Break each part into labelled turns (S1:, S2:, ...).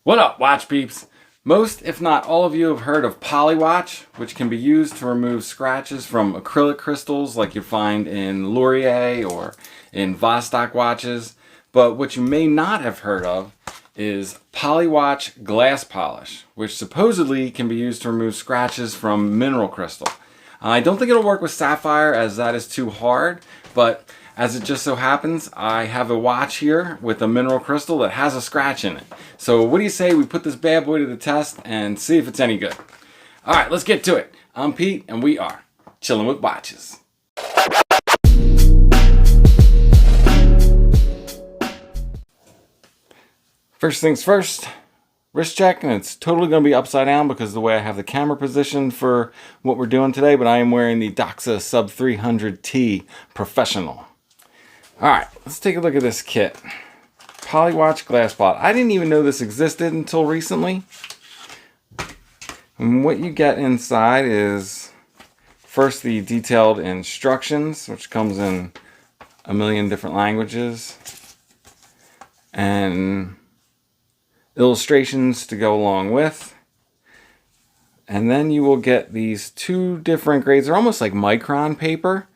S1: What up, watch peeps? Most, if not all of you, have heard of Polywatch, which can be used to remove scratches from acrylic crystals like you find in Laurier or in Vostok watches. But what you may not have heard of is Polywatch glass polish, which supposedly can be used to remove scratches from mineral crystal. I don't think it'll work with sapphire, as that is too hard, but as it just so happens, I have a watch here with a mineral crystal that has a scratch in it. So what do you say we put this bad boy to the test and see if it's any good? All right, let's get to it. I'm Pete, and we are chilling with watches. First things first, wrist check, and it's totally going to be upside down because of the way I have the camera positioned for what we're doing today, but I am wearing the Doxa Sub 300T Professional. All right, let's take a look at this kit. Polywatch glass pot. I didn't even know this existed until recently. And what you get inside is first the detailed instructions, which comes in a million different languages, and illustrations to go along with. And then you will get these two different grades. They're almost like micron paper.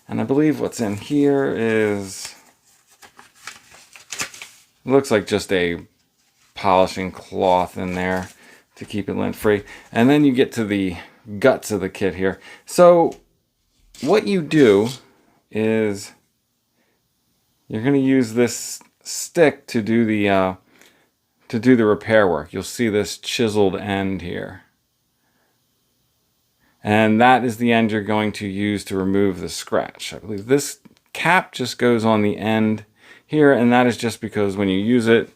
S1: And I believe what's in here is, looks like just a polishing cloth in there to keep it lint free. And then you get to the guts of the kit here. So what you do is you're going to use this stick to do the repair work. You'll see this chiseled end here. And that is the end you're going to use to remove the scratch. I believe this cap just goes on the end here, and that is just because when you use it,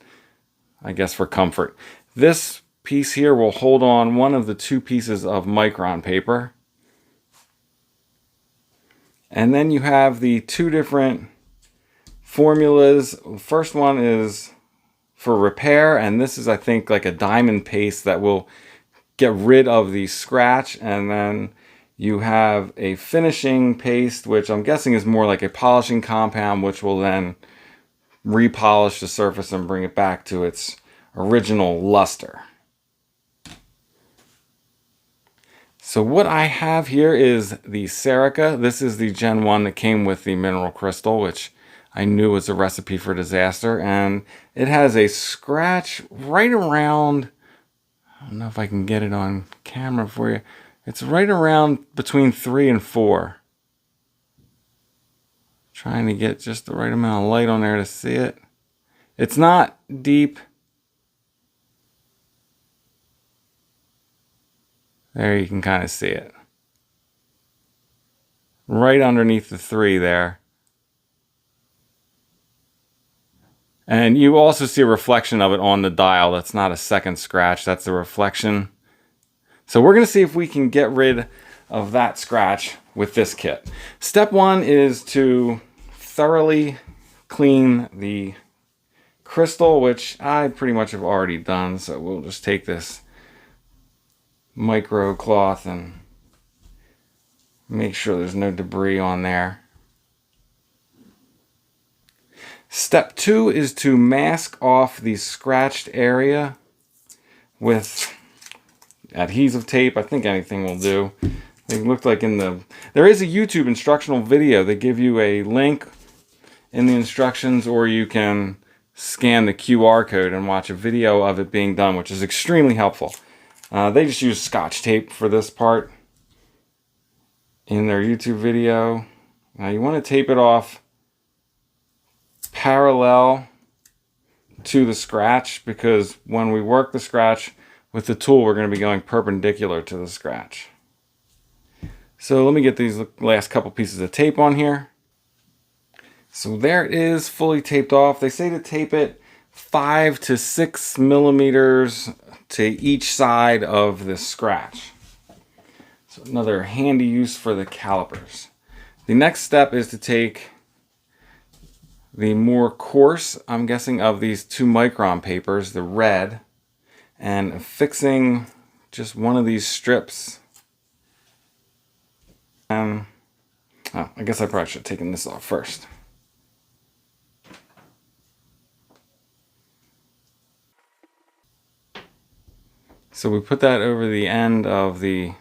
S1: I guess for comfort. This piece here will hold on one of the two pieces of micron paper. And then you have the two different formulas. The first one is for repair, and this is, I think, like a diamond paste that will get rid of the scratch. And then you have a finishing paste, which I'm guessing is more like a polishing compound, which will then repolish the surface and bring it back to its original luster. So what I have here is the Serica. This is the Gen 1 that came with the mineral crystal, which I knew was a recipe for disaster. And it has a scratch right around, I don't know if I can get it on camera for you. It's right around between 3 and 4. Trying to get just the right amount of light on there to see it. It's not deep. There you can kind of see it. Right underneath the 3 there. And you also see a reflection of it on the dial. That's not a second scratch, that's a reflection. So we're going to see if we can get rid of that scratch with this kit. Step 1 is to thoroughly clean the crystal, which I pretty much have already done. So we'll just take this micro cloth and make sure there's no debris on there. Step 2 is to mask off the scratched area with adhesive tape. I think anything will do. It looked like there is a YouTube instructional video. They give you a link in the instructions, or you can scan the QR code and watch a video of it being done, which is extremely helpful. They just use Scotch tape for this part in their YouTube video. Now you want to tape it off parallel to the scratch, because when we work the scratch with the tool, we're going to be going perpendicular to the scratch. So let me get these last couple pieces of tape on here. So there it is, fully taped off. They say to tape it 5 to 6 millimeters to each side of the scratch. So another handy use for the calipers. The next step is to take the more coarse, I'm guessing, of these 2 micron papers, the red, and fixing just one of these strips. I guess I probably should have taken this off first. So we put that over the end of the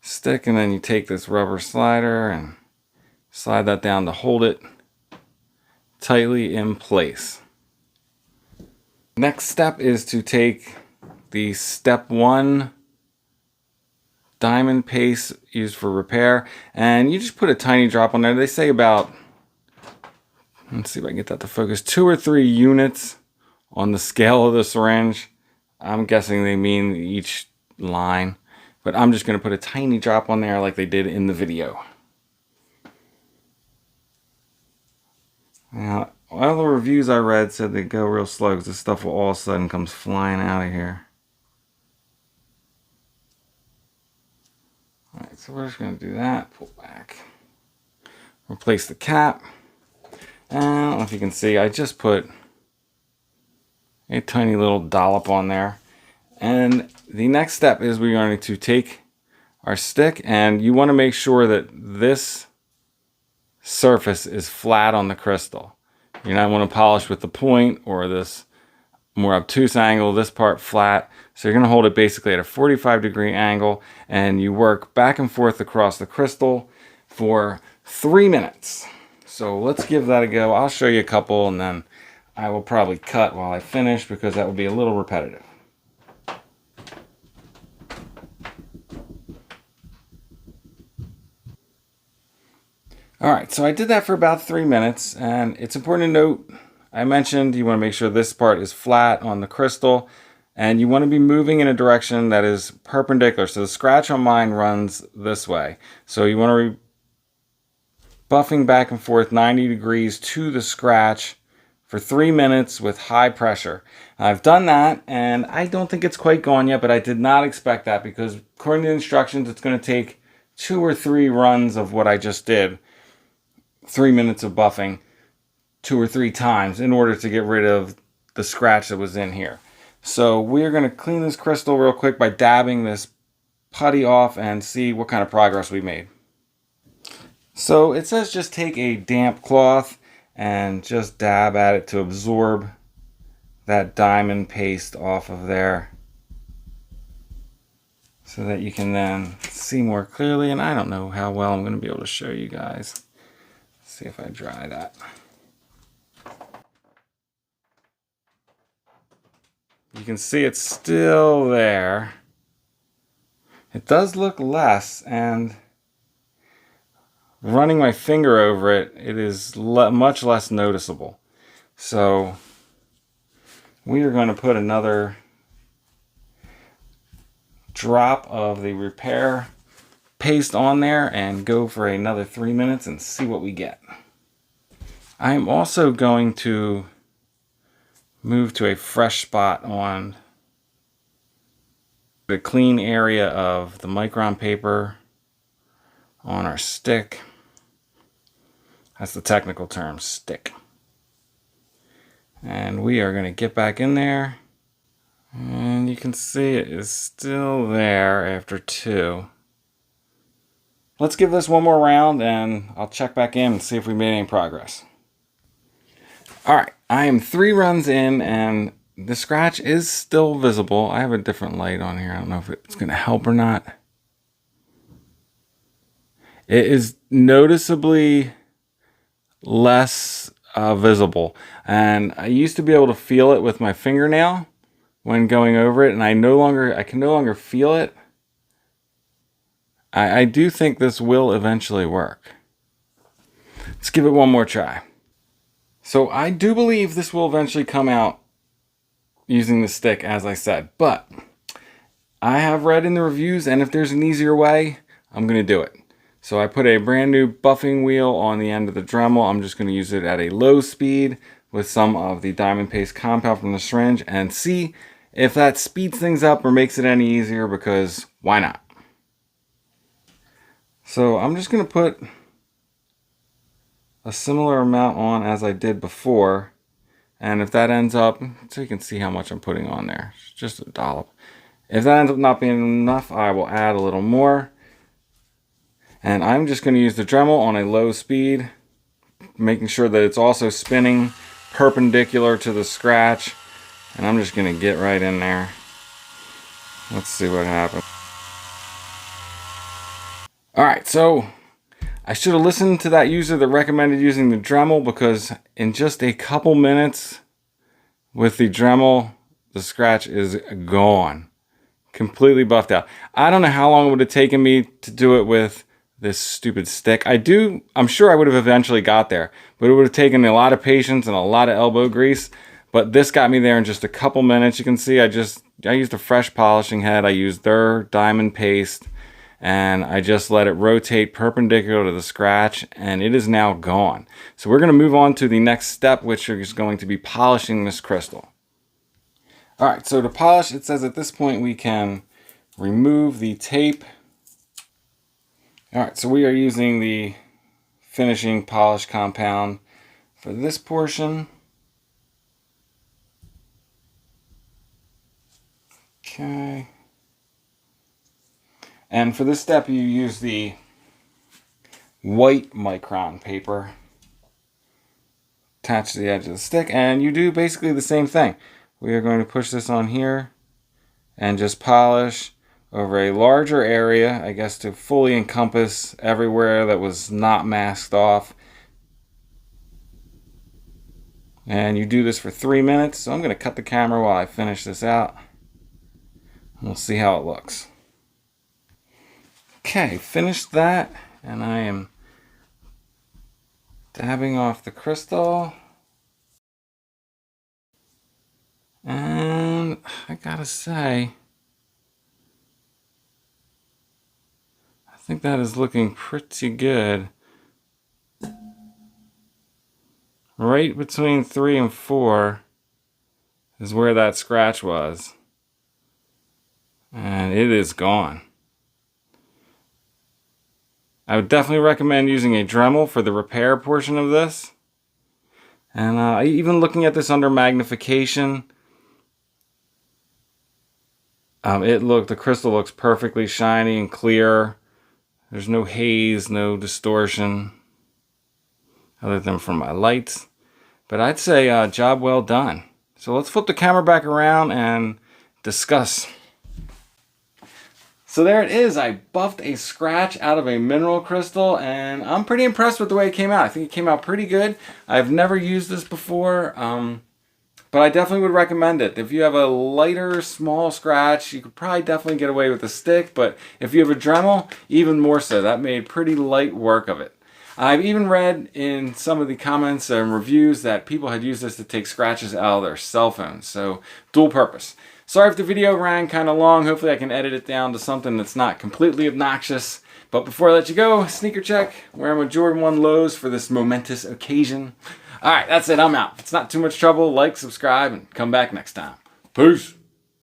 S1: stick, and then you take this rubber slider and slide that down to hold it tightly in place. Next step is to take the step 1 diamond paste used for repair, and you just put a tiny drop on there. They say about, let's see if I can get that to focus, 2 or 3 units on the scale of the syringe. I'm guessing they mean each line, but I'm just going to put a tiny drop on there like they did in the video. Now, all the reviews I read said they go real slow because this stuff will all of a sudden comes flying out of here. Alright, so we're just going to do that. Pull back. Replace the cap. And I don't know if you can see, I just put a tiny little dollop on there. And the next step is we're going to take our stick, and you want to make sure that this surface is flat on the crystal. You don't want to polish with the point or this more obtuse angle, this part flat. So you're going to hold it basically at a 45-degree angle, and you work back and forth across the crystal for 3 minutes. So let's give that a go. I'll show you a couple, and then I will probably cut while I finish because that would be a little repetitive. Alright, so I did that for about 3 minutes, and it's important to note, I mentioned you want to make sure this part is flat on the crystal, and you want to be moving in a direction that is perpendicular. So the scratch on mine runs this way. So you want to be buffing back and forth 90 degrees to the scratch for 3 minutes with high pressure. I've done that, and I don't think it's quite gone yet, but I did not expect that because according to the instructions, it's going to take 2 or 3 runs of what I just did. 3 minutes of buffing 2 or 3 times in order to get rid of the scratch that was in here. So we're going to clean this crystal real quick by dabbing this putty off and see what kind of progress we made. So it says just take a damp cloth and just dab at it to absorb that diamond paste off of there so that you can then see more clearly. And I don't know how well I'm going to be able to show you guys. See if I dry that. You can see it's still there. It does look less, and running my finger over it, it is much less noticeable. So we are going to put another drop of the repair paste on there and go for another 3 minutes and see what we get. I'm also going to move to a fresh spot on the clean area of the micron paper on our stick. That's the technical term, stick. And we are going to get back in there, and you can see it is still there after 2. Let's give this one more round and I'll check back in and see if we made any progress. Alright, I am 3 runs in and the scratch is still visible. I have a different light on here. I don't know if it's going to help or not. It is noticeably less visible. And I used to be able to feel it with my fingernail when going over it, and I can no longer feel it. I do think this will eventually work. Let's give it one more try. So I do believe this will eventually come out using the stick, as I said, but I have read in the reviews, and if there's an easier way, I'm going to do it. So I put a brand new buffing wheel on the end of the Dremel. I'm just going to use it at a low speed with some of the diamond paste compound from the syringe and see if that speeds things up or makes it any easier, because why not? So I'm just going to put a similar amount on as I did before, and if that ends up, so you can see how much I'm putting on there, just a dollop. If that ends up not being enough, I will add a little more. And I'm just going to use the Dremel on a low speed, making sure that it's also spinning perpendicular to the scratch. And I'm just going to get right in there Let's see what happens. Alright, so I should have listened to that user that recommended using the Dremel, because in just a couple minutes with the Dremel, the scratch is gone. Completely buffed out. I don't know how long it would have taken me to do it with this stupid stick. I'm sure I would have eventually got there, but it would have taken a lot of patience and a lot of elbow grease. But this got me there in just a couple minutes. You can see I used a fresh polishing head. I used their diamond paste, and I just let it rotate perpendicular to the scratch, and it is now gone. So we're going to move on to the next step, which is going to be polishing this crystal. Alright, so to polish, it says at this point we can remove the tape. Alright, so we are using the finishing polish compound for this portion. Okay. And for this step, you use the white micron paper. Attach to the edge of the stick, and you do basically the same thing. We are going to push this on here and just polish over a larger area, I guess, to fully encompass everywhere that was not masked off. And you do this for 3 minutes. So I'm going to cut the camera while I finish this out. We'll see how it looks. Okay, finished that, and I am dabbing off the crystal. And I gotta say, I think that is looking pretty good. Right between 3 and 4 is where that scratch was. And it is gone. I would definitely recommend using a Dremel for the repair portion of this. And even looking at this under magnification, the crystal looks perfectly shiny and clear. There's no haze, no distortion, other than from my lights. But I'd say job well done. So let's flip the camera back around and discuss. So there it is. I buffed a scratch out of a mineral crystal, and I'm pretty impressed with the way it came out. I think it came out pretty good. I've never used this before, but I definitely would recommend it. If you have a lighter, small scratch, you could probably definitely get away with a stick, but if you have a Dremel, even more so. That made pretty light work of it. I've even read in some of the comments and reviews that people had used this to take scratches out of their cell phones, so dual purpose. Sorry if the video ran kind of long. Hopefully I can edit it down to something that's not completely obnoxious. But before I let you go, sneaker check. Wearing my Jordan 1 lows for this momentous occasion. Alright, that's it. I'm out. If it's not too much trouble, like, subscribe, and come back next time. Peace!